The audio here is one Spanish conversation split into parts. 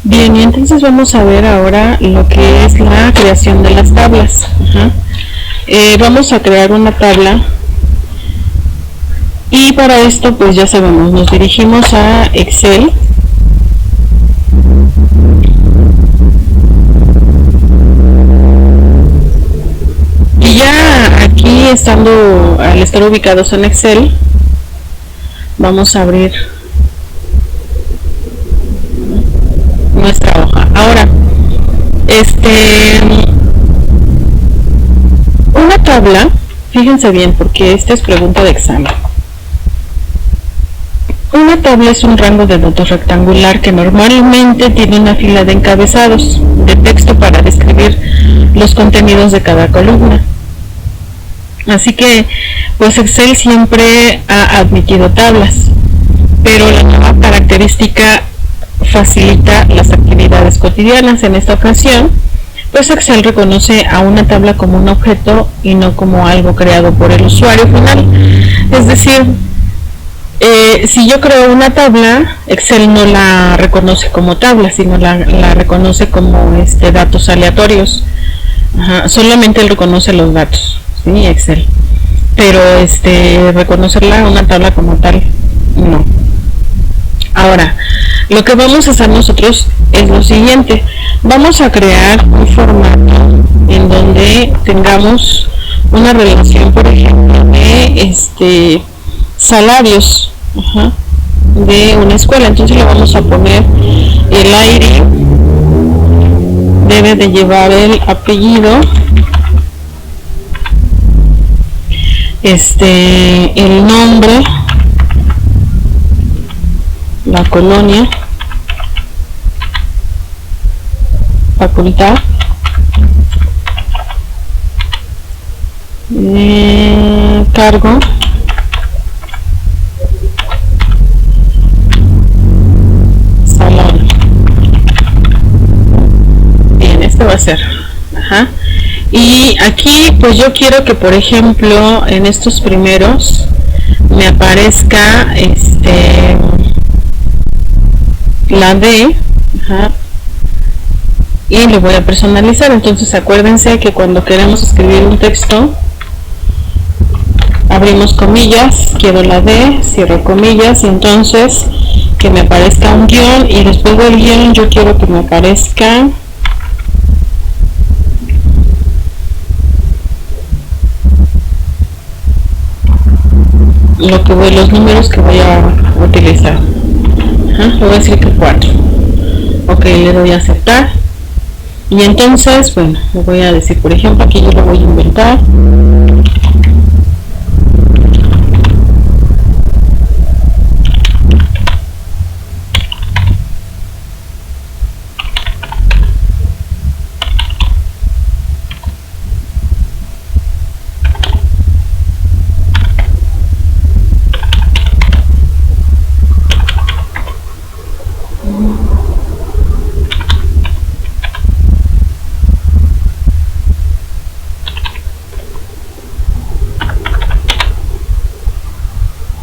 Bien, y entonces vamos a ver ahora lo que es la creación de las tablas. Vamos a crear una tabla y para esto pues ya sabemos, nos dirigimos a Excel. Y ya aquí al estar ubicados en Excel, vamos a abrir nuestra hoja. Ahora, una tabla, fíjense bien porque esta es pregunta de examen. Una tabla es un rango de datos rectangular que normalmente tiene una fila de encabezados de texto para describir los contenidos de cada columna. Así que, pues Excel siempre ha admitido tablas, pero la nueva característica facilita las actividades cotidianas. En esta ocasión, pues Excel reconoce a una tabla como un objeto y no como algo creado por el usuario final. Es decir, si yo creo una tabla, Excel no la reconoce como tabla, sino la reconoce como datos aleatorios. Solamente él reconoce los datos, ¿sí? Excel. Pero reconocerla una tabla como tal, no. Ahora, lo que vamos a hacer nosotros es lo siguiente. Vamos a crear un formato en donde tengamos una relación, por ejemplo, de salarios de una escuela. Entonces le vamos a poner el ID, debe de llevar el apellido, el nombre, la colonia, facultad, cargo, salario. Bien, este va a ser. Y aquí pues yo quiero que, por ejemplo, en estos primeros me aparezca la D, y lo voy a personalizar. Entonces acuérdense que cuando queremos escribir un texto, abrimos comillas, quiero la D, cierro comillas, y entonces que me aparezca un guión, y después del guión yo quiero que me aparezca los números que voy a utilizar. Le voy a decir que 4. Ok, le doy a aceptar. Y entonces, bueno, le voy a decir, por ejemplo, aquí yo lo voy a inventar.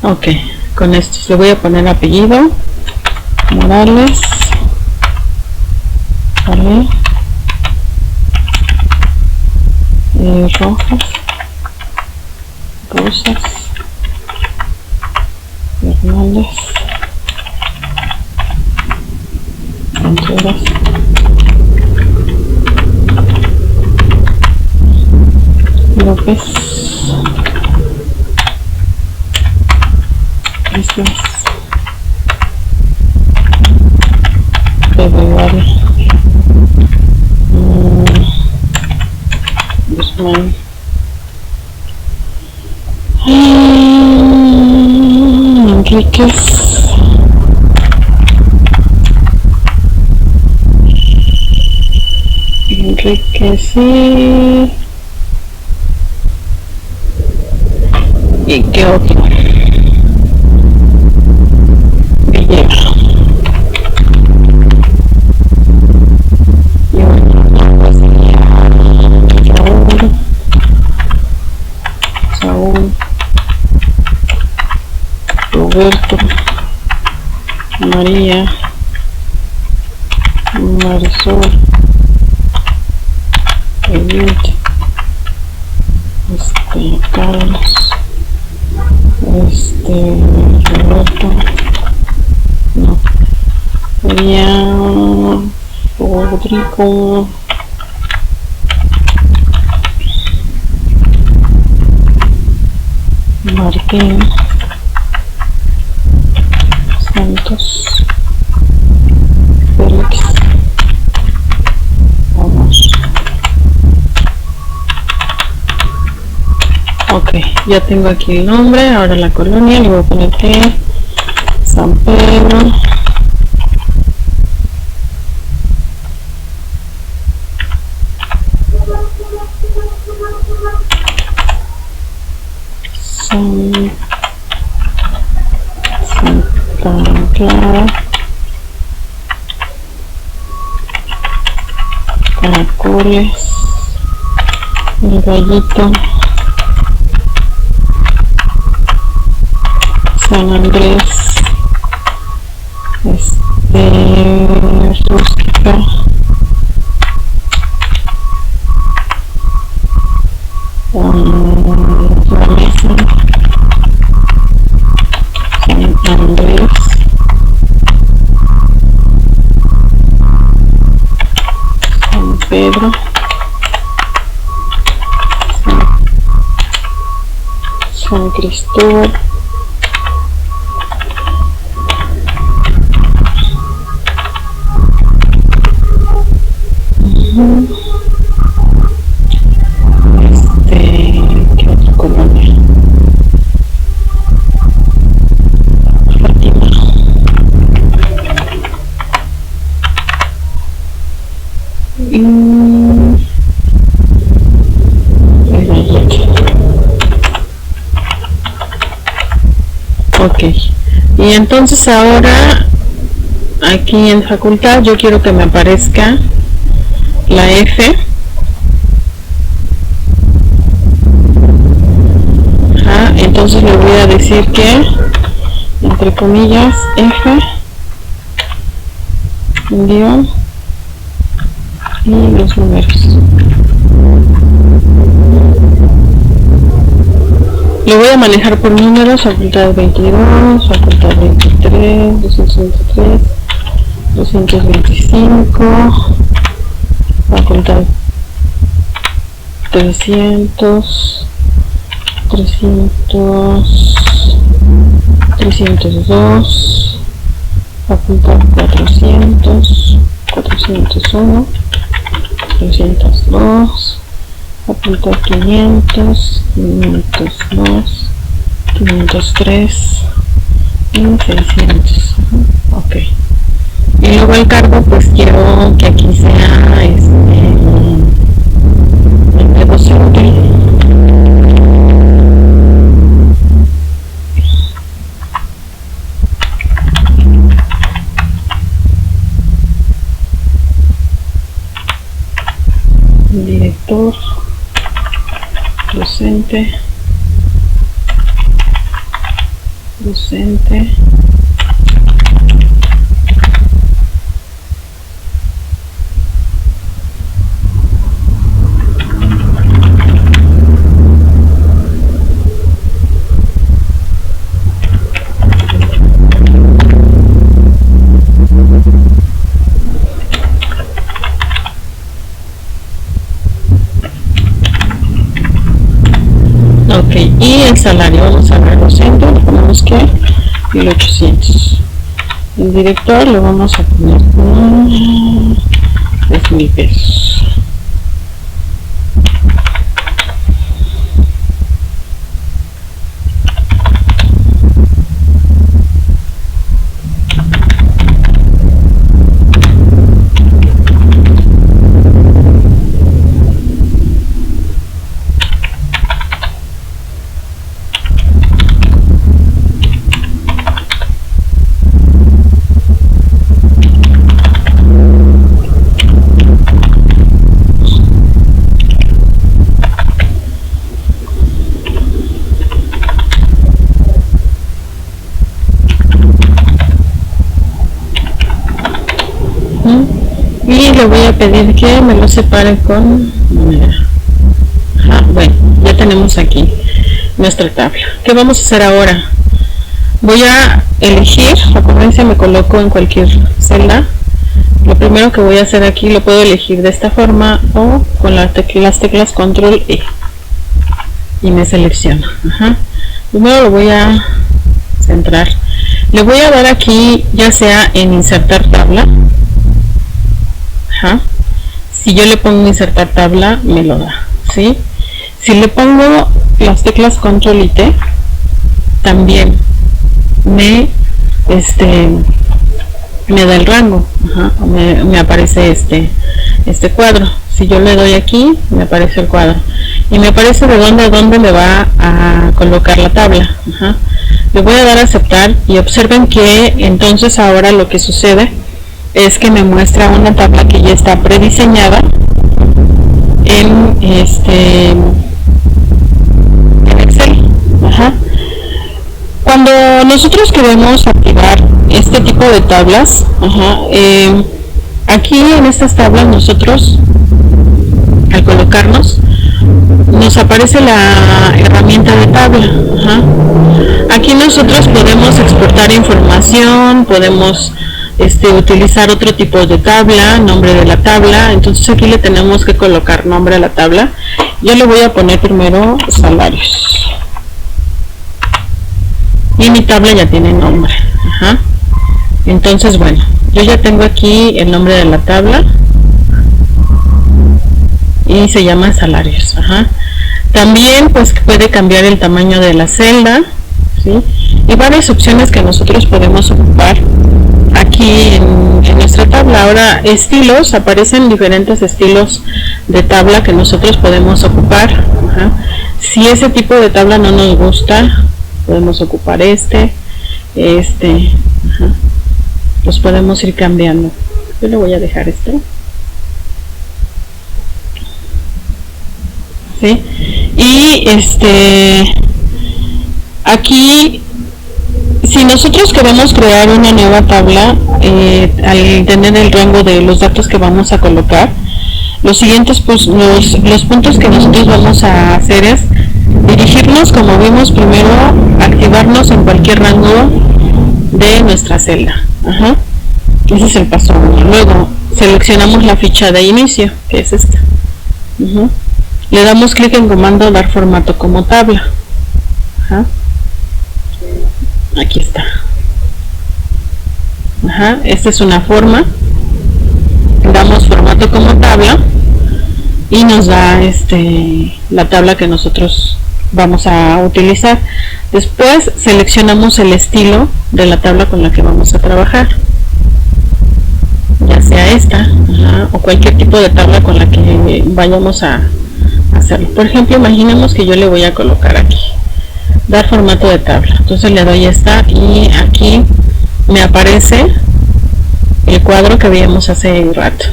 Ok, con esto le voy a poner apellido, Morales, vale, Rojas, Rosas, Hernández, Contreras, López, Februario, Guzmán, Enríquez, y qué otro, Saúl, Roberto, María, Marisol, Edith, Carlos, Roberto, no, sería Rodrigo, Martín, Santos, Félix, vamos. Ok, ya tengo aquí el nombre, ahora la colonia, le voy a poner que San Pedro, Santa Clara, Caracoles, El Gallito, San Andrés, Rústica, La Mesa, San Andrés, San Pedro, San Cristóbal, ¿qué otra colonia? Fátima, ok, y entonces ahora aquí en facultad yo quiero que me aparezca la F. Entonces le voy a decir que entre comillas F guión y los números. Lo voy a manejar por números: facultad 22, facultad 23, 223, 225, facultad 300, 302, facultad 400, 401, 302, facultad 500, 502, 503 y 600. Ok, y luego el cargo, pues quiero que aquí sea el docente. Director, docente, ok, y el salario, vamos a ver docente, le ponemos que 1800. El director le vamos a poner 3,000 pesos. y le voy a pedir que me lo separe con moneda. Bueno, ya tenemos aquí nuestra tabla. ¿Qué vamos a hacer ahora? Voy a elegir, acuérdense, me coloco en cualquier celda. Lo primero que voy a hacer aquí, lo puedo elegir de esta forma o con las teclas control E y me selecciona. Primero lo voy a centrar, le voy a dar aquí ya sea en insertar tabla. Si yo le pongo insertar tabla me lo da, ¿sí? Si le pongo las teclas control y T también me da el rango, me aparece este cuadro. Si yo le doy aquí me aparece el cuadro y me aparece de dónde a dónde me va a colocar la tabla. Le voy a dar a aceptar y observen que entonces ahora lo que sucede es que me muestra una tabla que ya está prediseñada en Excel. Cuando nosotros queremos activar este tipo de tablas, aquí en estas tablas nosotros al colocarnos nos aparece la herramienta de tabla. Aquí nosotros podemos exportar información, podemos utilizar otro tipo de tabla, nombre de la tabla. Entonces aquí le tenemos que colocar nombre a la tabla. Yo le voy a poner primero salarios y mi tabla ya tiene nombre. Entonces bueno, yo ya tengo aquí el nombre de la tabla y se llama salarios. También pues puede cambiar el tamaño de la celda, ¿sí? Y varias opciones que nosotros podemos ocupar aquí en nuestra tabla. Ahora, estilos, aparecen diferentes estilos de tabla que nosotros podemos ocupar. Si ese tipo de tabla no nos gusta, podemos ocupar los podemos ir cambiando. Yo le voy a dejar ¿sí? Y aquí, si nosotros queremos crear una nueva tabla, al tener el rango de los datos que vamos a colocar, los siguientes los puntos que nosotros vamos a hacer es dirigirnos, como vimos primero, activarnos en cualquier rango de nuestra celda. Ese es el paso 1. Luego seleccionamos la ficha de inicio, que es esta. Le damos clic en comando dar formato como tabla. Aquí está. Esta es una forma. Damos formato como tabla y nos da la tabla que nosotros vamos a utilizar. Después seleccionamos el estilo de la tabla con la que vamos a trabajar, ya sea esta o cualquier tipo de tabla con la que vayamos a hacerlo. Por ejemplo, imaginemos que yo le voy a colocar aquí dar formato de tabla. Entonces le doy esta y aquí me aparece el cuadro que veíamos hace un rato.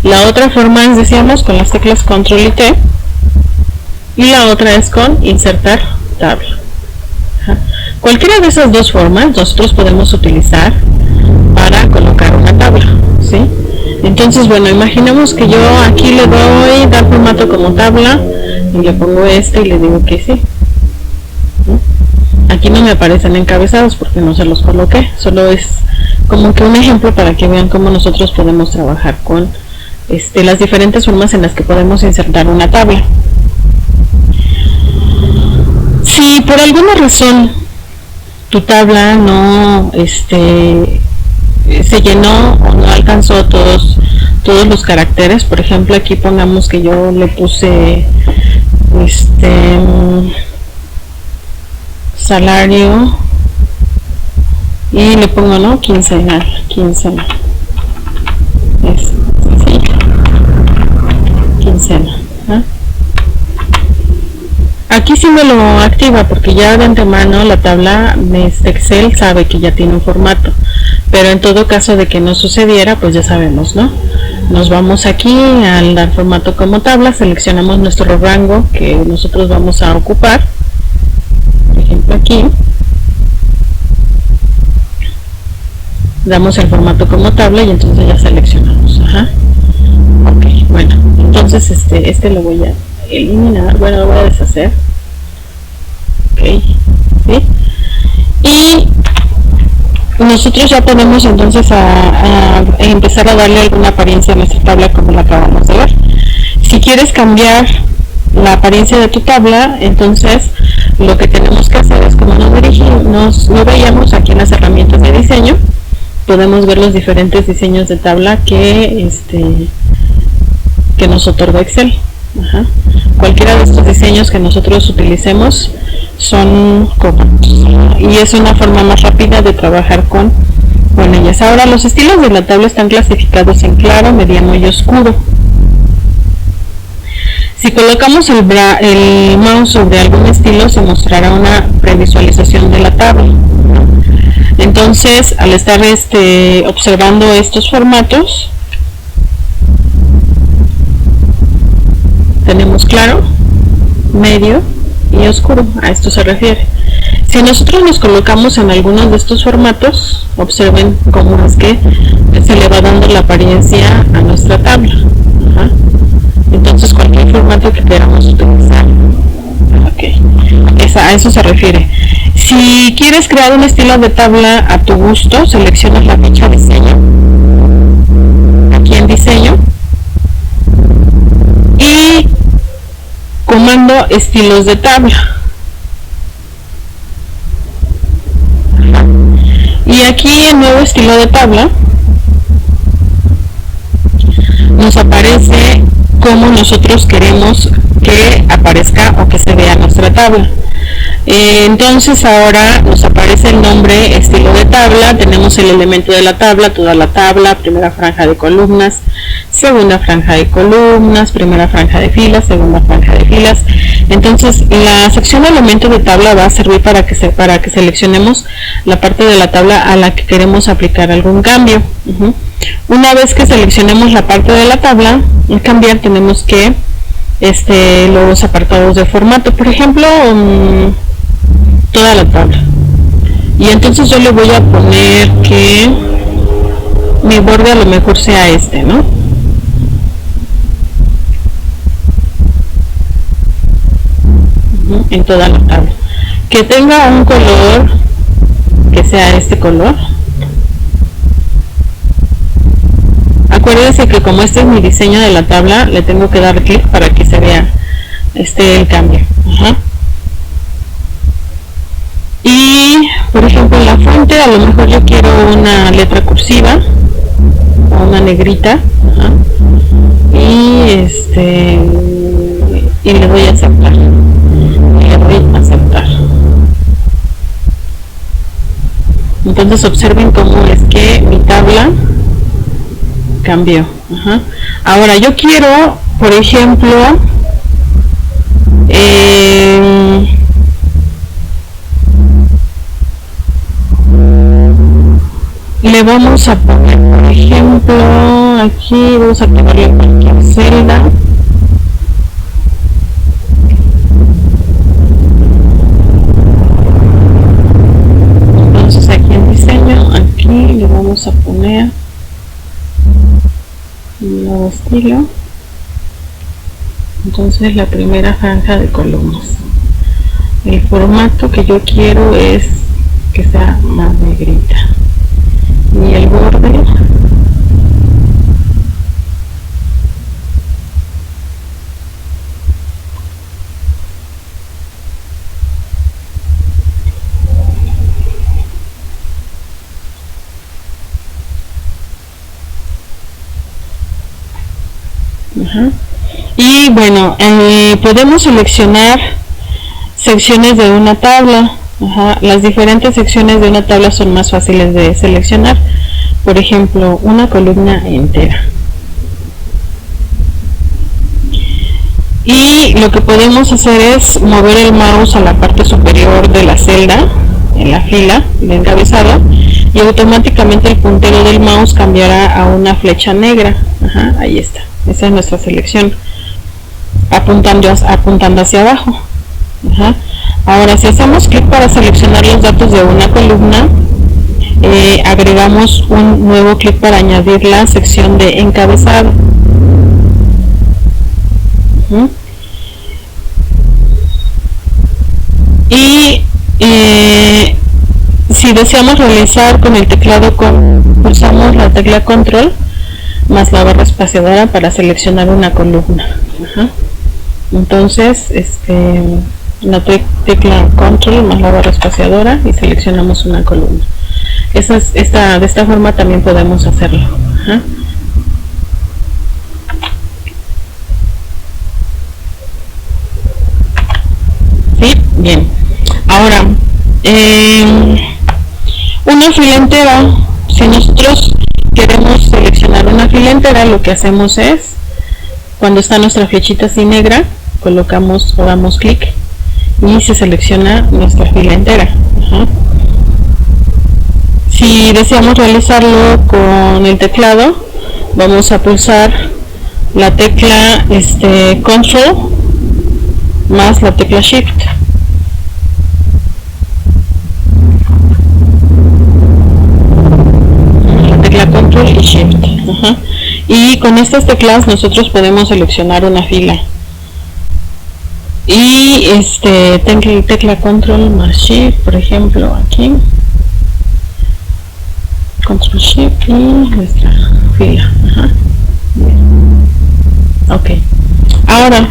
La otra forma es, decíamos, con las teclas control y T, y la otra es con insertar tabla. Cualquiera de esas dos formas nosotros podemos utilizar para colocar una tabla, ¿sí? Entonces, bueno, imaginemos que yo aquí le doy dar formato como tabla y le pongo y le digo que sí. Aquí no me aparecen encabezados porque no se los coloqué, solo es como que un ejemplo para que vean cómo nosotros podemos trabajar con las diferentes formas en las que podemos insertar una tabla. Si por alguna razón tu tabla no se llenó o no alcanzó todos los caracteres, por ejemplo aquí pongamos que yo le puse salario y le pongo quincenal. Quincena. Aquí sí me lo activa porque ya de antemano la tabla de Excel sabe que ya tiene un formato, pero en todo caso de que no sucediera, pues ya sabemos, ¿no? Nos vamos aquí al dar formato como tabla, seleccionamos nuestro rango que nosotros vamos a ocupar, por ejemplo aquí, damos el formato como tabla y entonces ya seleccionamos. Ajá. Ok, bueno, entonces este lo voy a eliminar, bueno, lo voy a deshacer. Ok, ¿sí? Y nosotros ya podemos entonces a empezar a darle alguna apariencia a nuestra tabla como la acabamos de ver. Si quieres cambiar la apariencia de tu tabla, entonces lo que tenemos que hacer es, como no veíamos aquí en las herramientas de diseño, podemos ver los diferentes diseños de tabla que nos otorga Excel. Ajá. Cualquiera de estos diseños que nosotros utilicemos son correctos y es una forma más rápida de trabajar con ellas. Ahora, los estilos de la tabla están clasificados en claro, mediano y oscuro. Si colocamos el mouse sobre algún estilo, se mostrará una previsualización de la tabla. Entonces, al estar observando estos formatos, tenemos claro, medio y oscuro. A esto se refiere. Si nosotros nos colocamos en alguno de estos formatos, observen cómo es que se le va dando la apariencia a nuestra tabla. Ajá. Entonces, cualquier formato que queramos utilizar. Ok, a eso se refiere. Si quieres crear un estilo de tabla a tu gusto, seleccionas la ficha diseño, aquí en diseño, y comando estilos de tabla. Y aquí en nuevo estilo de tabla nos aparece cómo nosotros queremos que aparezca o que se vea nuestra tabla. Entonces ahora nos aparece el nombre estilo de tabla, tenemos el elemento de la tabla, toda la tabla, primera franja de columnas, segunda franja de columnas, primera franja de filas, segunda franja de filas. Entonces la sección elemento de tabla va a servir para que seleccionemos la parte de la tabla a la que queremos aplicar algún cambio. Una vez que seleccionemos la parte de la tabla, en cambiar tenemos que los apartados de formato, por ejemplo, toda la tabla. Y entonces yo le voy a poner que mi borde a lo mejor sea ¿no? En toda la tabla. Que tenga un color que sea este color. Acuérdense que como este es mi diseño de la tabla, le tengo que dar clic para que se vea el cambio. Ajá. Y por ejemplo en la fuente a lo mejor yo quiero una letra cursiva o una negrita. Ajá. Y le doy a aceptar. Entonces observen cómo es que mi tabla cambió. Ajá. Ahora yo quiero, por ejemplo, le vamos a poner, por ejemplo, aquí vamos a ponerle cualquier celda. Entonces aquí en diseño, aquí le vamos a poner un nuevo estilo. Entonces la primera franja de columnas, el formato que yo quiero es que sea más negrita y el borde y bueno, podemos seleccionar secciones de una tabla. Ajá. Las diferentes secciones de una tabla son más fáciles de seleccionar. Por ejemplo, una columna entera. Y lo que podemos hacer es mover el mouse a la parte superior de la celda, en la fila de encabezado, y automáticamente el puntero del mouse cambiará a una flecha negra. Ajá, ahí está. Esa es nuestra selección, apuntando hacia abajo. Ajá. Ahora, si hacemos clic para seleccionar los datos de una columna, agregamos un nuevo clic para añadir la sección de encabezado. Y si deseamos realizar con el teclado, pulsamos la tecla control más la barra espaciadora para seleccionar una columna. Entonces la tecla control más la barra espaciadora y seleccionamos una columna. De esta forma también podemos hacerlo. ¿Sí? Bien. Ahora, una fila entera. Si nosotros queremos seleccionar una fila entera, lo que hacemos es, cuando está nuestra flechita así negra, colocamos o damos clic y se selecciona nuestra fila entera. Si deseamos realizarlo con el teclado, vamos a pulsar la tecla control más la tecla shift. La tecla control y shift. Y con estas teclas nosotros podemos seleccionar una fila. Y tecla control más shift, por ejemplo, aquí. Control shift y nuestra fila. Ok. Ahora,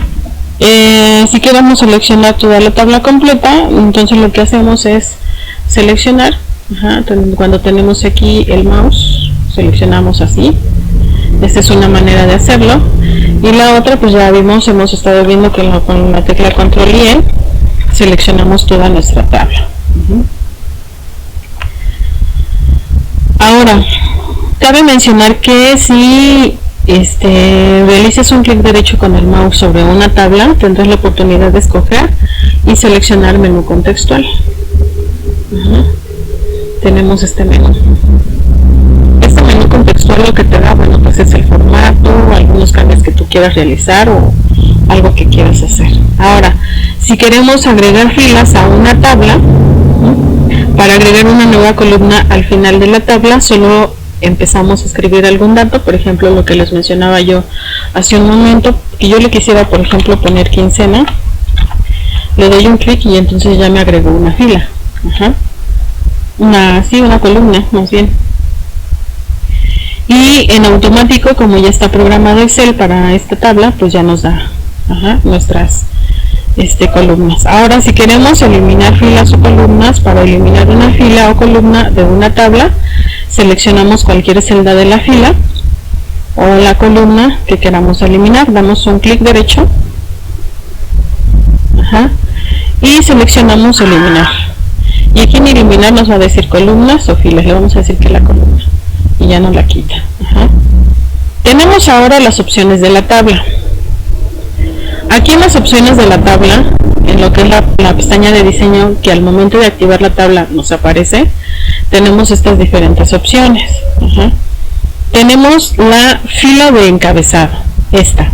si queremos seleccionar toda la tabla completa, entonces lo que hacemos es seleccionar. Cuando tenemos aquí el mouse, seleccionamos así. Esta es una manera de hacerlo. Y la otra, pues ya vimos, hemos estado viendo que con la tecla control y E seleccionamos toda nuestra tabla. Ahora, cabe mencionar que si realizas un clic derecho con el mouse sobre una tabla, tendrás la oportunidad de escoger y seleccionar menú contextual. Tenemos este menú. Este menú contextual lo que te da, bueno, pues es el formato, algunos cambios que tú quieras realizar o algo que quieras hacer. Ahora, si queremos agregar filas a una tabla, para agregar una nueva columna al final de la tabla, solo empezamos a escribir algún dato, por ejemplo, lo que les mencionaba yo hace un momento, que yo le quisiera, por ejemplo, poner quincena, le doy un clic y entonces ya me agregó una fila. Una columna, más bien. Y en automático, como ya está programado Excel para esta tabla, pues ya nos da nuestras columnas. Ahora, si queremos eliminar filas o columnas, para eliminar una fila o columna de una tabla, seleccionamos cualquier celda de la fila o la columna que queramos eliminar, damos un clic derecho y seleccionamos eliminar. Y aquí en eliminar nos va a decir columnas o filas, le vamos a decir que la columna y ya nos la quita. Tenemos ahora las opciones de la tabla. Aquí en las opciones de la tabla, en lo que es la pestaña de diseño, que al momento de activar la tabla nos aparece, tenemos estas diferentes opciones. Tenemos la fila de encabezado, esta.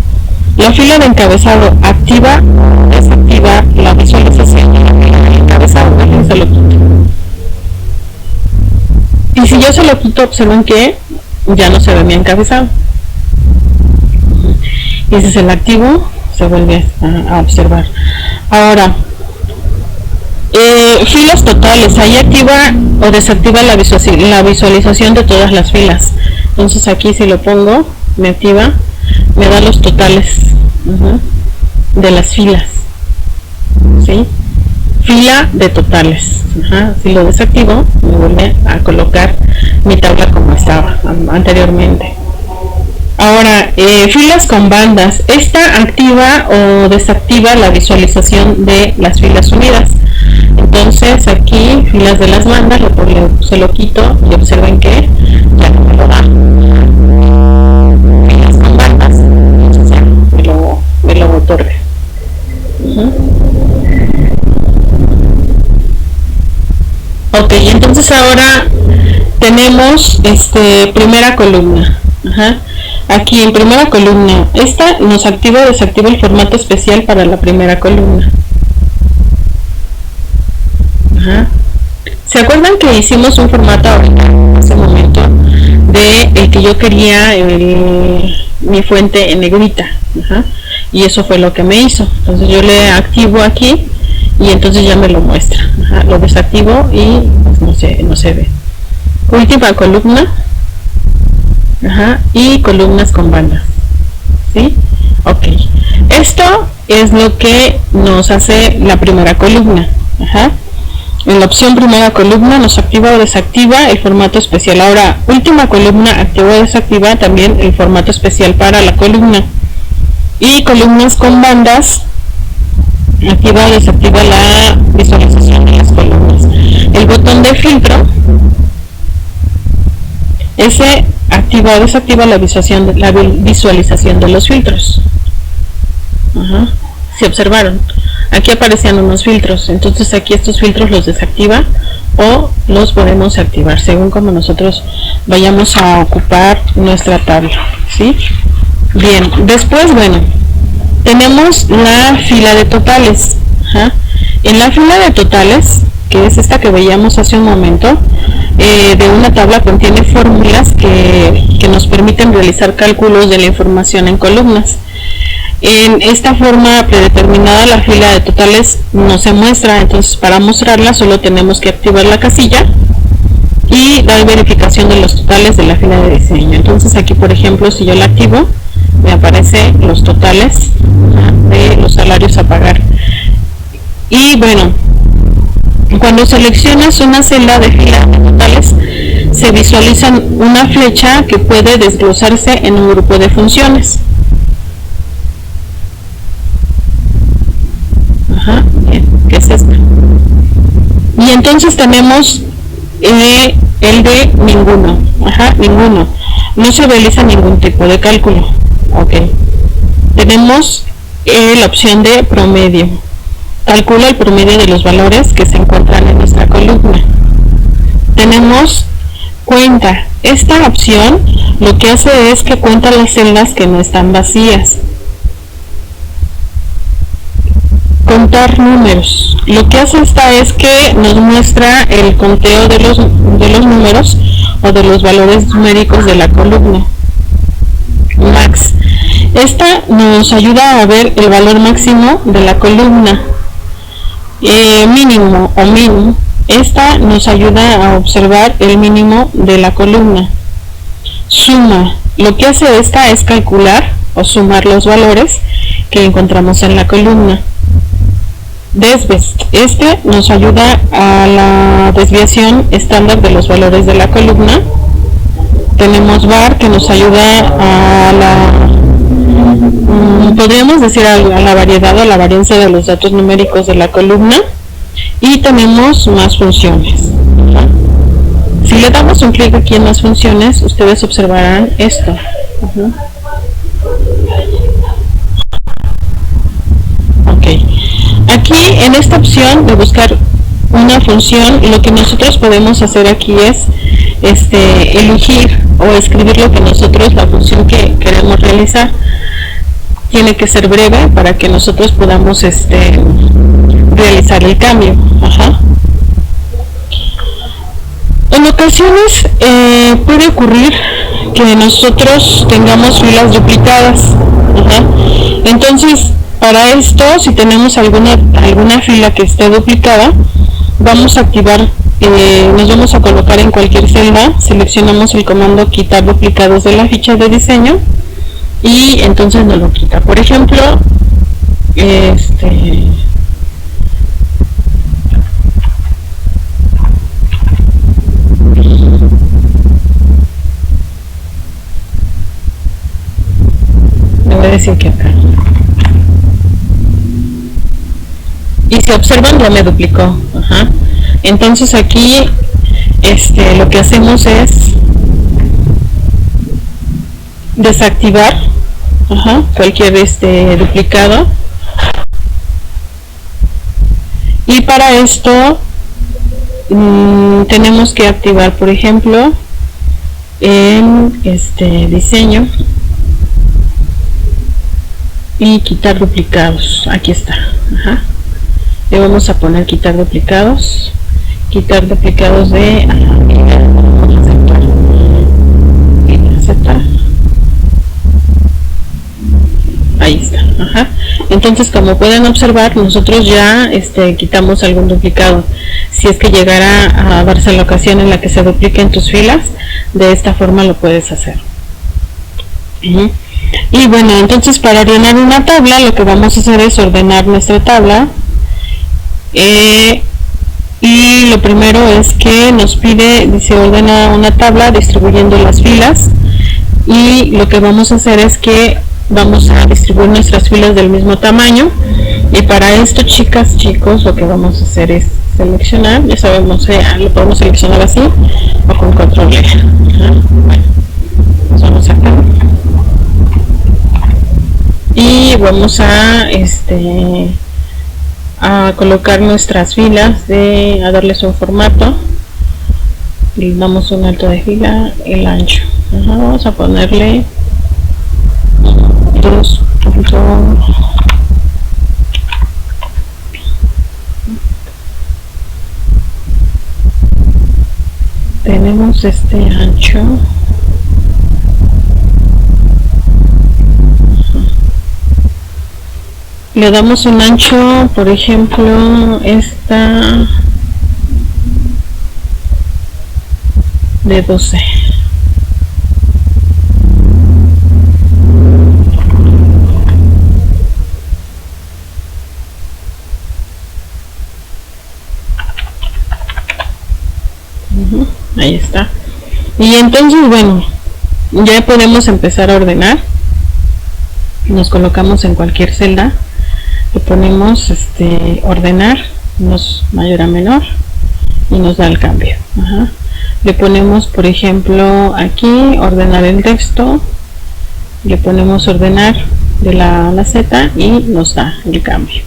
La fila de encabezado activa o desactiva la visualización de la fila de encabezado. Se lo quito. Y si yo se lo quito, observen que ya no se ve mi encabezado. Y ese es el activo, se vuelve a observar. Ahora, filas totales, ahí activa o desactiva la visualización de todas las filas. Entonces aquí si lo pongo, me activa, me da los totales de las filas. ¿Sí? Fila de totales. Si lo desactivo, me vuelve a colocar mi tabla como estaba anteriormente. Ahora, filas con bandas. Esta activa o desactiva la visualización de las filas unidas. Entonces aquí, filas de las bandas, se lo quito y observen que ya no me lo da. Filas con bandas, entonces ya me lo otorga. Ok, entonces ahora tenemos primera columna. Aquí en primera columna, esta nos activa o desactiva el formato especial para la primera columna. ¿Se acuerdan que hicimos un formato ahorita, en ese momento, de el que yo quería mi fuente en negrita? Ajá. Y eso fue lo que me hizo. Entonces yo le activo aquí y entonces ya me lo muestra. Ajá. Lo desactivo y pues, no se ve. Última columna. Ajá. Y columnas con bandas. ¿Sí? Ok. Esto es lo que nos hace la primera columna. Ajá. En la opción primera columna nos activa o desactiva el formato especial. Ahora, última columna, activa o desactiva también el formato especial para la columna. Y columnas con bandas, activa o desactiva la visualización de las columnas. El botón de filtro, ese activa o desactiva la visualización de los filtros. Ajá. Si observaron, aquí aparecían unos filtros, entonces aquí estos filtros los desactiva o los podemos activar según como nosotros vayamos a ocupar nuestra tabla, ¿sí? Bien, después, bueno, tenemos la fila de totales. Ajá. En la fila de totales, que es esta que veíamos hace un momento, de una tabla contiene fórmulas que nos permiten realizar cálculos de la información en columnas. En esta forma predeterminada la fila de totales no se muestra, entonces para mostrarla solo tenemos que activar la casilla y dar verificación de los totales de la fila de diseño. Entonces aquí, por ejemplo, si yo la activo, me aparecen los totales de los salarios a pagar. Y bueno, cuando seleccionas una celda de fila de totales, se visualiza una flecha que puede desglosarse en un grupo de funciones. Ajá, bien, ¿qué es esto? Y entonces tenemos el de ninguno. Ajá, ninguno. No se realiza ningún tipo de cálculo. Ok. Tenemos la opción de promedio. Calcula el promedio de los valores que se encuentran en nuestra columna. Tenemos cuenta. Esta opción lo que hace es que cuenta las celdas que no están vacías. Contar números. Lo que hace esta es que nos muestra el conteo de los números o de los valores numéricos de la columna. Max. Esta nos ayuda a ver el valor máximo de la columna. Mínimo o min. Esta nos ayuda a observar el mínimo de la columna. Suma. Lo que hace esta es calcular o sumar los valores que encontramos en la columna. Desbest. Este nos ayuda a la desviación estándar de los valores de la columna. Tenemos var, que nos ayuda a podríamos decir a la variedad o a la varianza de los datos numéricos de la columna. Y tenemos más funciones. Si le damos un clic aquí en más funciones, ustedes observarán esto. Ok. Aquí en esta opción de buscar una función, lo que nosotros podemos hacer aquí es elegir o escribir lo que nosotros, la función que queremos realizar. Tiene que ser breve para que nosotros podamos realizar el cambio. Ajá. En ocasiones puede ocurrir que nosotros tengamos filas duplicadas. Ajá. Entonces, para esto, si tenemos alguna fila que esté duplicada, vamos a activar, nos vamos a colocar en cualquier celda, seleccionamos el comando quitar duplicados de la ficha de diseño y entonces nos lo quita. Por ejemplo, le voy a decir que acá. Y si observan, ya me duplicó. Ajá. Entonces aquí lo que hacemos es desactivar cualquier duplicado, y para esto tenemos que activar, por ejemplo, en diseño y quitar duplicados. Aquí está. Ajá. Le vamos a poner quitar duplicados, quitar duplicados de aceptar. Ahí está. Ajá. Entonces, como pueden observar, nosotros ya quitamos algún duplicado. Si es que llegara a darse la ocasión en la que se dupliquen tus filas, de esta forma lo puedes hacer. Y bueno, entonces para ordenar una tabla, lo que vamos a hacer es ordenar nuestra tabla. Y lo primero es que nos pide, dice ordena una tabla distribuyendo las filas, y lo que vamos a hacer es que vamos a distribuir nuestras filas del mismo tamaño. Y para esto, chicas, chicos, lo que vamos a hacer es seleccionar, ya sabemos, lo podemos seleccionar así o con control E. Bueno, nos vamos acá y vamos a colocar nuestras filas, a darles un formato. Le damos un alto de fila, el ancho. Vamos a ponerle 2. Tenemos este ancho. Le damos un ancho, por ejemplo, esta de 12. Ahí está. Y entonces, bueno, ya podemos empezar a ordenar. Nos colocamos en cualquier celda, le ponemos ordenar, mayor a menor, y nos da el cambio. Le ponemos, por ejemplo, aquí ordenar el texto, le ponemos ordenar de la A a la Z y nos da el cambio.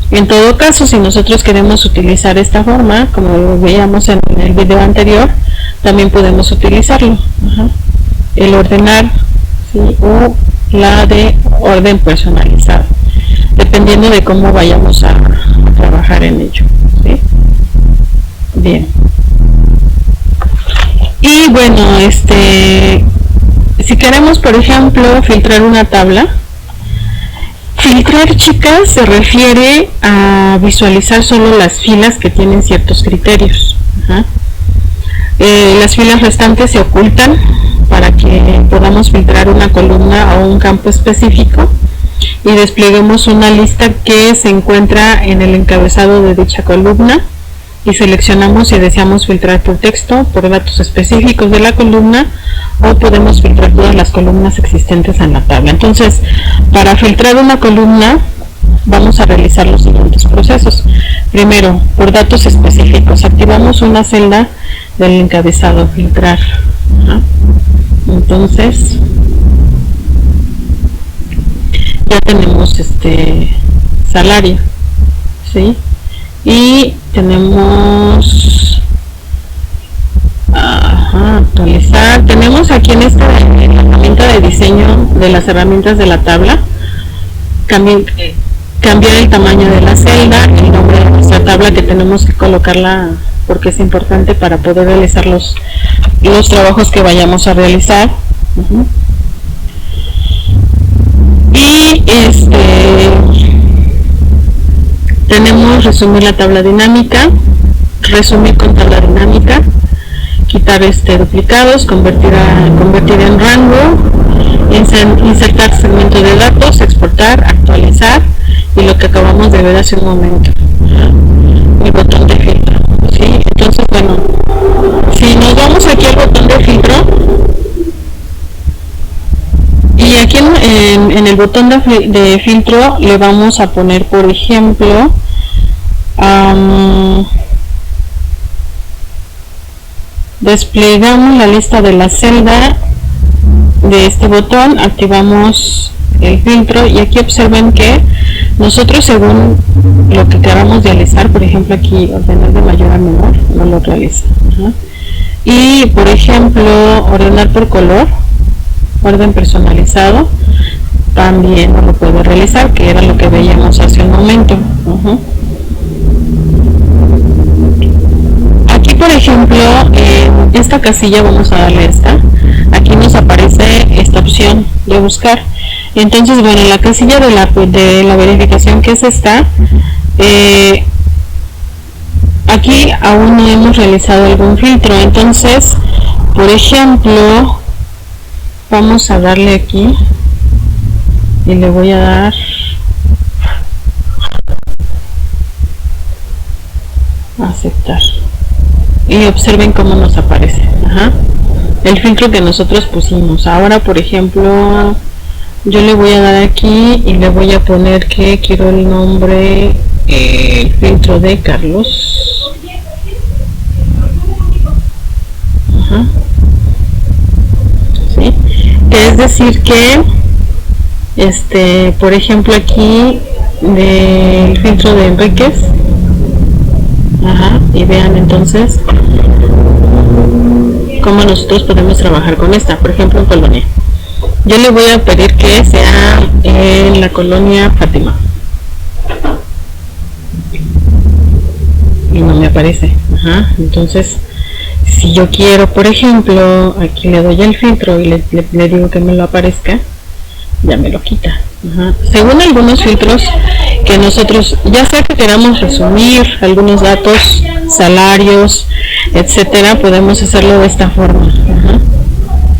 En todo caso, si nosotros queremos utilizar esta forma, como veíamos en el video anterior, también podemos utilizarlo. El ordenar, ¿sí? O la de orden personalizado, dependiendo de cómo vayamos a trabajar en ello, ¿sí? Bien. Y bueno, si queremos, por ejemplo, filtrar una tabla. Filtrar, chicas, se refiere a visualizar solo las filas que tienen ciertos criterios. Las filas restantes se ocultan para que podamos filtrar una columna o un campo específico y despleguemos una lista que se encuentra en el encabezado de dicha columna, y seleccionamos si deseamos filtrar por texto, por datos específicos de la columna, o podemos filtrar todas las columnas existentes en la tabla. Entonces, para filtrar una columna vamos a realizar los siguientes procesos. Primero, por datos específicos, activamos una celda del encabezado filtrar. Entonces ya tenemos salario, ¿sí? Y tenemos actualizar. Tenemos aquí en esta herramienta de diseño de las herramientas de la tabla, cambiar el tamaño de la celda, el nombre de nuestra tabla, que tenemos que colocarla porque es importante para poder realizar los trabajos que vayamos a realizar. Y tenemos resumir la tabla dinámica, resumir con tabla dinámica, quitar duplicados, convertir en rango, insertar segmento de datos, exportar, actualizar, y lo que acabamos de ver hace un momento, el botón de filtro, ¿sí? Entonces, bueno, si nos vamos aquí al botón de filtro, y aquí en el botón de filtro le vamos a poner, por ejemplo, desplegamos la lista de la celda de este botón, activamos el filtro, y aquí observen que nosotros, según lo que queramos realizar, por ejemplo aquí ordenar de mayor a menor, no lo realiza. Y por ejemplo ordenar por color, orden personalizado, también no lo puedo realizar, que era lo que veíamos hace un momento. por ejemplo, en esta casilla vamos a darle esta. Aquí nos aparece esta opción de buscar. Entonces, bueno, en la casilla de la verificación, que es esta, aquí aún no hemos realizado algún filtro. Entonces, por ejemplo, vamos a darle aquí y le voy a dar aceptar, y observen cómo nos aparece. El filtro que nosotros pusimos. Ahora, por ejemplo, yo le voy a dar aquí y le voy a poner que quiero el nombre, el filtro de Carlos. ¿Sí? Que es decir que por ejemplo, aquí del filtro de Enríquez. Y vean entonces cómo nosotros podemos trabajar con esta. Por ejemplo, en colonia, yo le voy a pedir que sea en la colonia Fátima y no me aparece. Entonces, si yo quiero, por ejemplo, aquí le doy el filtro y le digo que me lo aparezca, ya me lo quita. Según algunos filtros que nosotros, ya sea que queramos resumir algunos datos, salarios, etcétera, podemos hacerlo de esta forma.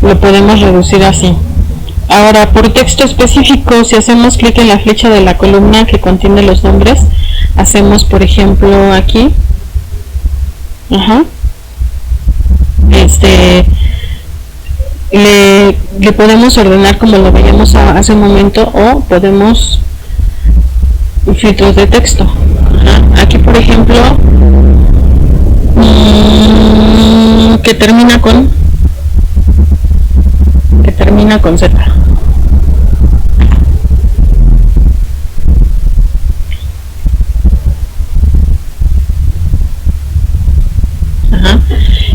Lo podemos reducir así. Ahora, por texto específico, si hacemos clic en la flecha de la columna que contiene los nombres, hacemos, por ejemplo, aquí, le podemos ordenar como lo veíamos hace un momento, o podemos filtros de texto. Aquí, por ejemplo, que termina con Z.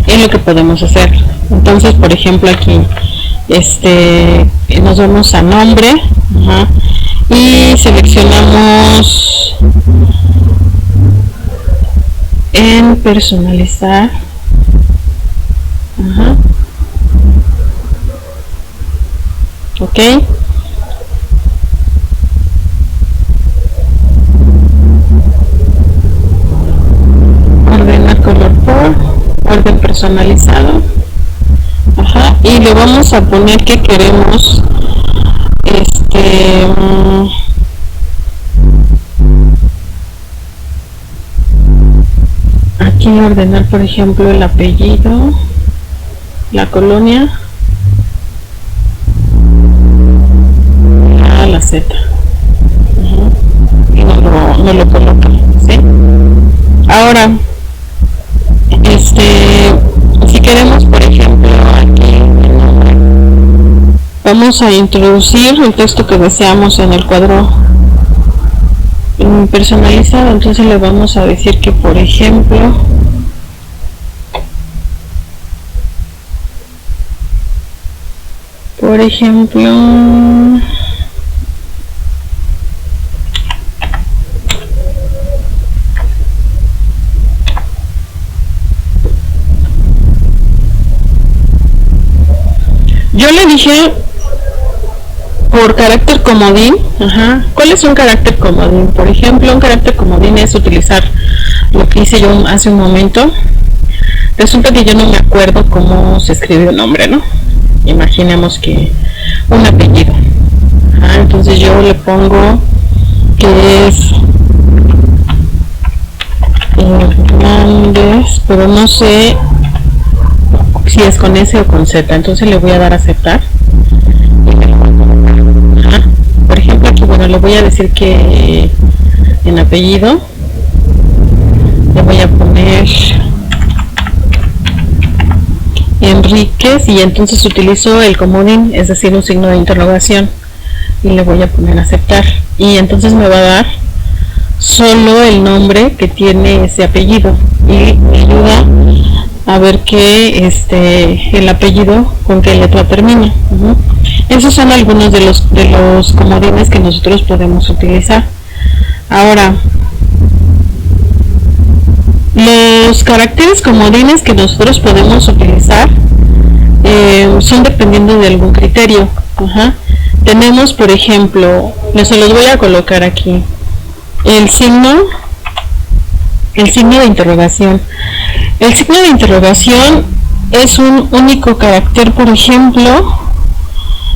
Es lo que podemos hacer. Entonces, por ejemplo, aquí nos vamos a nombre, y seleccionamos en personalizar. Ok. Ordenar color por orden personalizado. Y le vamos a poner que queremos aquí ordenar, por ejemplo, el apellido, la colonia, a la Z, y no lo coloca, ¿sí? Ahora, si queremos, por ejemplo, aquí vamos a introducir el texto que deseamos en el cuadro personalizado. Entonces le vamos a decir que, por ejemplo, yo le dije por carácter comodín. ¿Cuál es un carácter comodín? Por ejemplo, un carácter comodín es utilizar lo que hice yo hace un momento. Resulta que yo no me acuerdo cómo se escribe un nombre, ¿no? Imaginemos que un apellido. Entonces yo le pongo que es Hernández, pero no sé si es con S o con Z. Entonces le voy a dar a aceptar. Por ejemplo, aquí, bueno, le voy a decir que en apellido le voy a poner Enríquez, y entonces utilizo el comodín, es decir, un signo de interrogación, y le voy a poner aceptar, y entonces me va a dar solo el nombre que tiene ese apellido, y me ayuda a ver que el apellido con qué letra termina. Esos son algunos de los comodines que nosotros podemos utilizar. Ahora, Los caracteres comodines que nosotros podemos utilizar son dependiendo de algún criterio. Tenemos, por ejemplo, se los voy a colocar aquí, el signo de interrogación. El signo de interrogación es un único carácter. Por ejemplo,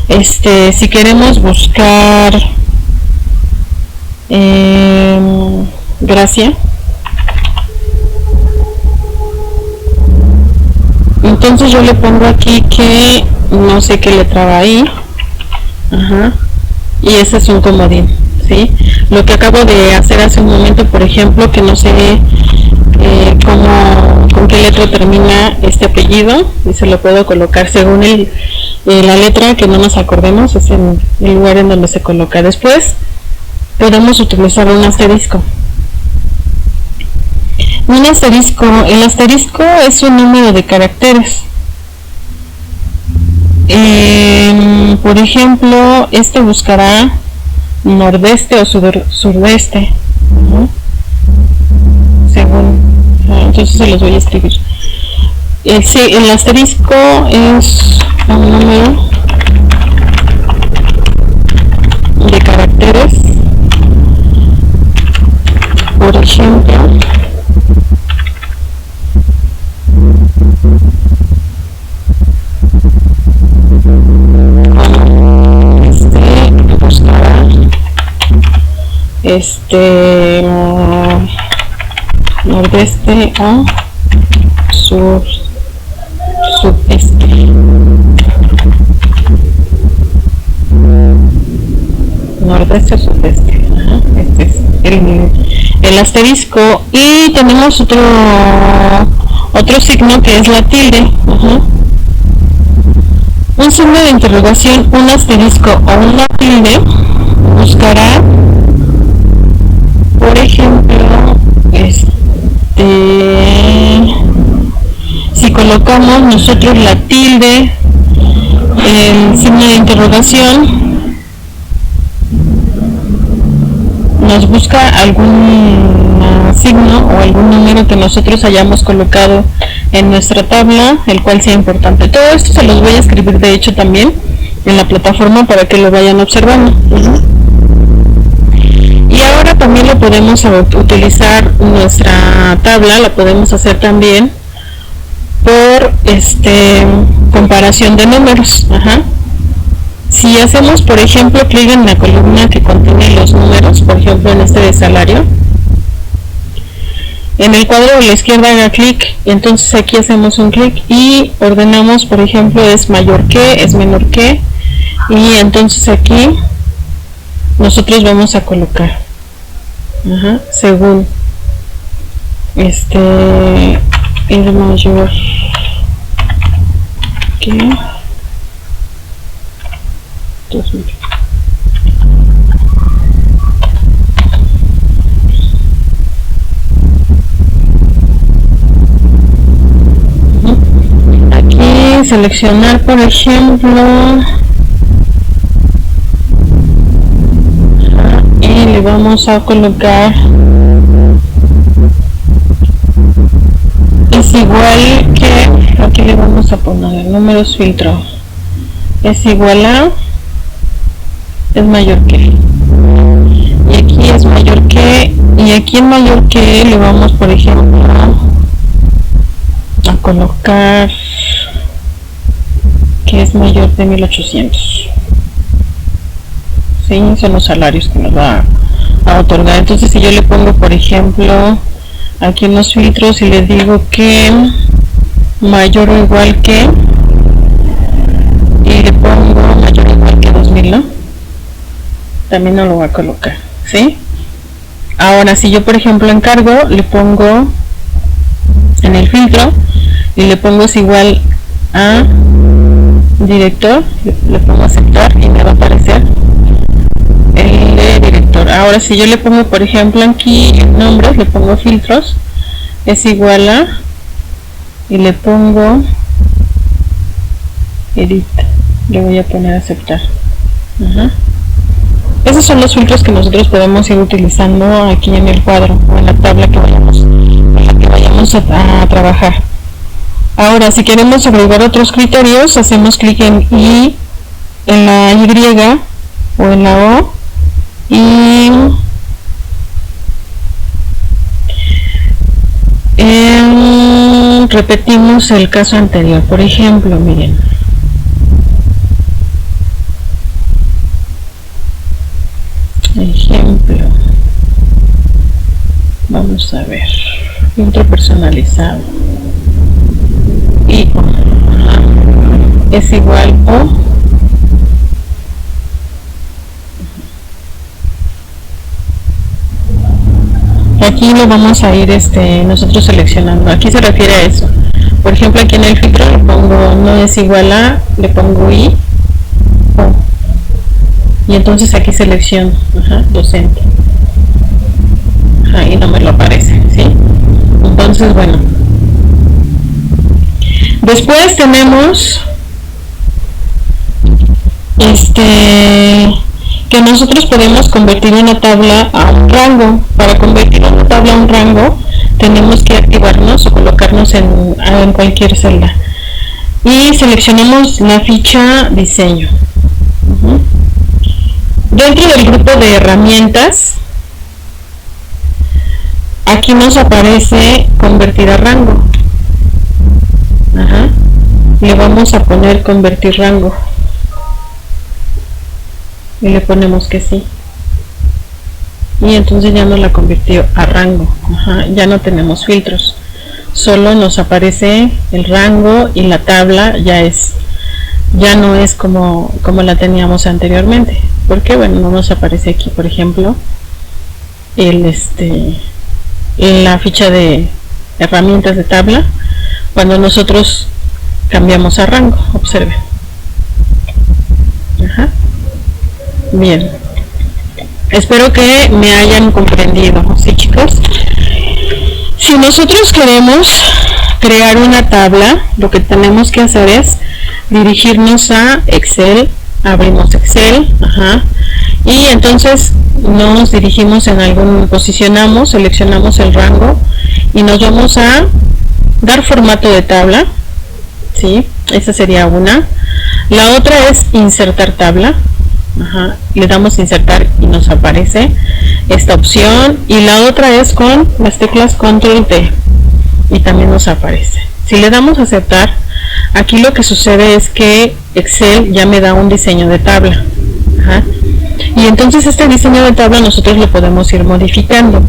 si queremos buscar Gracia, entonces yo le pongo aquí que no sé qué letra va ahí, y ese es un comodín, ¿sí? Lo que acabo de hacer hace un momento, por ejemplo, que no sé con qué letra termina este apellido, y se lo puedo colocar según la letra que no nos acordemos, es en el lugar en donde se coloca. Después podemos utilizar un asterisco. El asterisco es un número de caracteres. Por ejemplo, buscará nordeste o sudeste, según. Entonces se los voy a escribir. El asterisco es un número de caracteres. Por ejemplo, nordeste o sudeste. Nordeste o sudeste. Este es el asterisco. Y tenemos otro signo que es la tilde. Un signo de interrogación, un asterisco o una tilde buscará, por ejemplo, si colocamos nosotros la tilde, el signo de interrogación, nos busca algún signo o algún número que nosotros hayamos colocado en nuestra tabla, el cual sea importante. Todo esto se los voy a escribir, de hecho, también en la plataforma para que lo vayan observando. Y ahora también lo podemos utilizar nuestra tabla, la podemos hacer también por comparación de números. Si hacemos, por ejemplo, clic en la columna que contiene los números, por ejemplo en de salario, en el cuadro de la izquierda haga clic, entonces aquí hacemos un clic y ordenamos, por ejemplo, es mayor que, es menor que, y entonces aquí nosotros vamos a colocar según es mayor que 2000. Aquí seleccionar, por ejemplo, y le vamos a colocar es igual que, aquí le vamos a poner números filtro, es igual a, es mayor que, y aquí es mayor que, y aquí en mayor que le vamos, por ejemplo, a colocar que es mayor de 1800. ¿Sí? Son los salarios que nos va a otorgar. Entonces, si yo le pongo, por ejemplo, aquí en los filtros y le digo que mayor o igual que, y le pongo mayor o igual que 2000, ¿no? También no lo va a colocar, ¿sí? Ahora, si yo, por ejemplo, encargo, le pongo en el filtro y le pongo es igual a director, le pongo aceptar y me va a aparecer el de director. Ahora, si yo le pongo, por ejemplo, aquí en nombres, le pongo filtros, es igual a, y le pongo edit, le voy a poner aceptar. Esos son los filtros que nosotros podemos ir utilizando aquí en el cuadro o en la tabla que vayamos vamos a trabajar. Ahora, si queremos agregar otros criterios, hacemos clic en I, en la Y o en la O, y repetimos el caso anterior. Por ejemplo, miren, vamos a ver, filtro personalizado, y es igual o aquí lo vamos a ir nosotros seleccionando. Aquí se refiere a eso. Por ejemplo, aquí en el filtro le pongo no es igual a, le pongo I o, y entonces aquí selecciono docente, y no me lo aparece, ¿sí? Entonces, bueno, después tenemos que nosotros podemos convertir una tabla a un rango. Para convertir una tabla a un rango tenemos que activarnos o colocarnos en cualquier celda y seleccionamos la ficha diseño. Dentro del grupo de herramientas, aquí nos aparece convertir a rango. Le vamos a poner convertir rango y le ponemos que sí, y entonces ya nos la convirtió a rango. Ya no tenemos filtros, solo nos aparece el rango y la tabla ya no es como la teníamos anteriormente, porque bueno, no nos aparece aquí, por ejemplo, la ficha de herramientas de tabla cuando nosotros cambiamos a rango. Observen. Bien, espero que me hayan comprendido, ¿sí, chicos? Si nosotros queremos crear una tabla, lo que tenemos que hacer es dirigirnos a Excel. Abrimos Excel, y entonces nos dirigimos posicionamos, seleccionamos el rango y nos vamos a dar formato de tabla, ¿sí? Esa sería una. La otra es insertar tabla. Le damos insertar y nos aparece esta opción, y la otra es con las teclas control T y también nos aparece. Si le damos a aceptar, aquí lo que sucede es que Excel ya me da un diseño de tabla, y entonces este diseño de tabla nosotros lo podemos ir modificando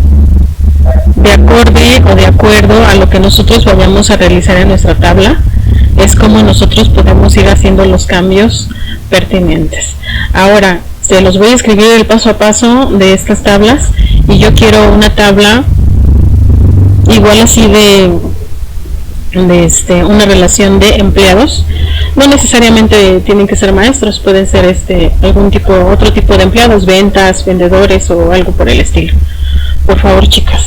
de acuerdo a lo que nosotros vayamos a realizar en nuestra tabla. Es como nosotros podemos ir haciendo los cambios pertinentes. Ahora se los voy a escribir el paso a paso de estas tablas, y yo quiero una tabla igual así de una relación de empleados. No necesariamente tienen que ser maestros, pueden ser otro tipo de empleados, ventas, vendedores o algo por el estilo. Por favor, chicas.